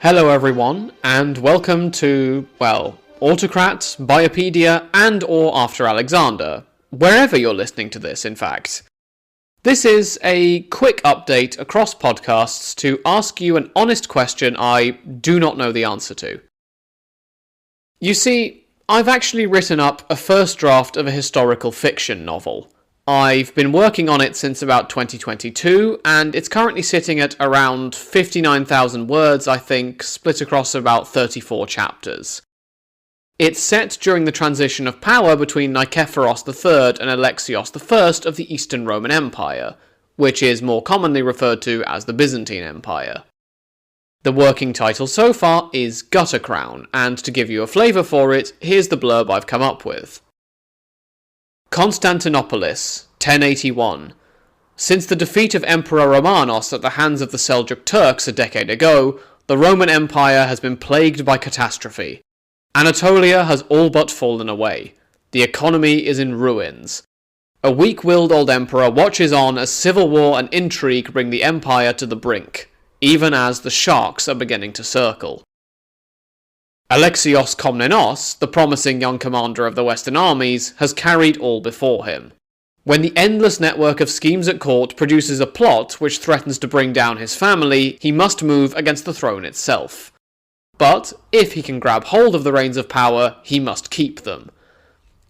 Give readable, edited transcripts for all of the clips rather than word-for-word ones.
Hello everyone, and welcome to, well, Autocrat, Biopedia, and or After Alexander, wherever you're listening to this, in fact. This is a quick update across podcasts to ask you an honest question I do not know the answer to. You see, I've actually written up a first draft of a historical fiction novel. I've been working on it since about 2022, and it's currently sitting at around 59,000 words, I think, split across about 34 chapters. It's set during the transition of power between Nikephoros III and Alexios I of the Eastern Roman Empire, which is more commonly referred to as the Byzantine Empire. The working title so far is Gutter Crown, and to give you a flavour for it, here's the blurb I've come up with. Constantinople, 1081. Since the defeat of Emperor Romanos at the hands of the Seljuk Turks a decade ago, the Roman Empire has been plagued by catastrophe. Anatolia has all but fallen away. The economy is in ruins. A weak-willed old emperor watches on as civil war and intrigue bring the empire to the brink, even as the sharks are beginning to circle. Alexios Komnenos, the promising young commander of the Western armies, has carried all before him. When the endless network of schemes at court produces a plot which threatens to bring down his family, he must move against the throne itself. But, if he can grab hold of the reins of power, he must keep them.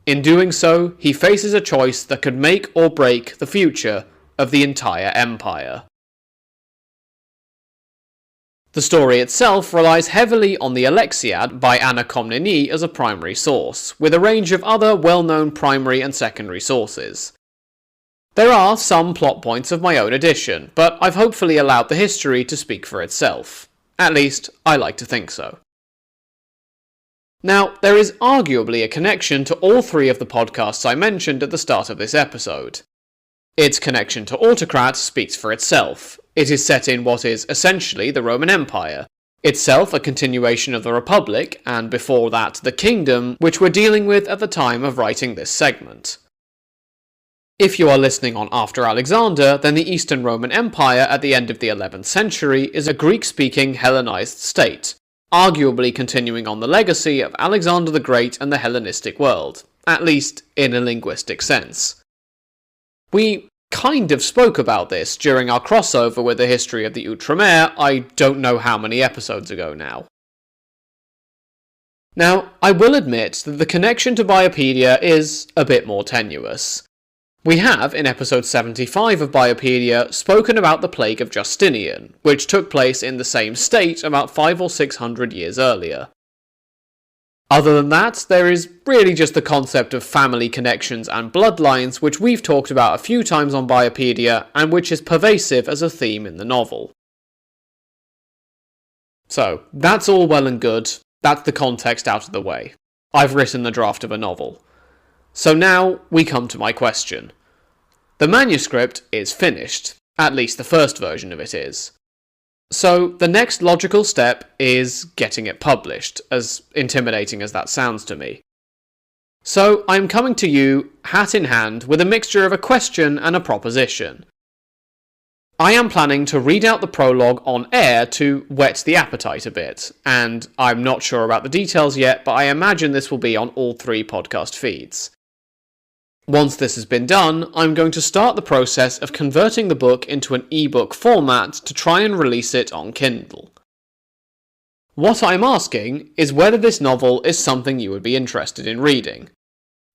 In doing so, he faces a choice that could make or break the future of the entire empire. The story itself relies heavily on the Alexiad by Anna Komnene as a primary source, with a range of other well-known primary and secondary sources. There are some plot points of my own addition, but I've hopefully allowed the history to speak for itself. At least, I like to think so. Now, there is arguably a connection to all three of the podcasts I mentioned at the start of this episode. Its connection to Autocrat speaks for itself. It is set in what is essentially the Roman Empire, itself a continuation of the Republic, and before that the Kingdom, which we're dealing with at the time of writing this segment. If you are listening on After Alexander, then the Eastern Roman Empire at the end of the 11th century is a Greek-speaking Hellenized state, arguably continuing on the legacy of Alexander the Great and the Hellenistic world, at least in a linguistic sense. We kind of spoke about this during our crossover with the history of the Outremer, I don't know how many episodes ago now. Now, I will admit that the connection to Biopedia is a bit more tenuous. We have, in episode 75 of Biopedia, spoken about the plague of Justinian, which took place in the same state about 500 or 600 years earlier. Other than that, there is really just the concept of family connections and bloodlines, which we've talked about a few times on Biopedia, and which is pervasive as a theme in the novel. So, that's all well and good, that's the context out of the way. I've written the draft of a novel. So now, we come to my question. The manuscript is finished, at least the first version of it is. So, the next logical step is getting it published, as intimidating as that sounds to me. So, I'm coming to you, hat in hand, with a mixture of a question and a proposition. I am planning to read out the prologue on air to whet the appetite a bit, and I'm not sure about the details yet, but I imagine this will be on all three podcast feeds. Once this has been done, I'm going to start the process of converting the book into an eBook format to try and release it on Kindle. What I'm asking is whether this novel is something you would be interested in reading.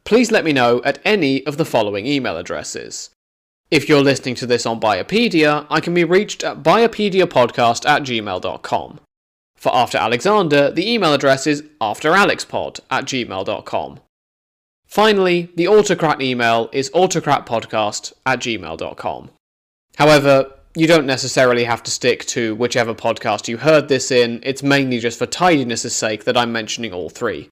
Please let me know at any of the following email addresses. If you're listening to this on Biopedia, I can be reached at biopediapodcast@gmail.com. For After Alexander, the email address is afteralexpod@gmail.com. Finally, the Autocrat email is autocratpodcast@gmail.com. However, you don't necessarily have to stick to whichever podcast you heard this in, it's mainly just for tidiness' sake that I'm mentioning all three.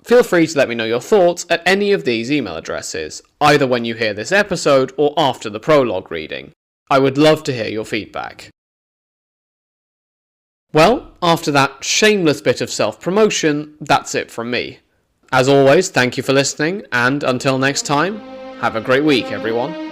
Feel free to let me know your thoughts at any of these email addresses, either when you hear this episode or after the prologue reading. I would love to hear your feedback. Well, after that shameless bit of self-promotion, that's it from me. As always, thank you for listening, and until next time, have a great week, everyone.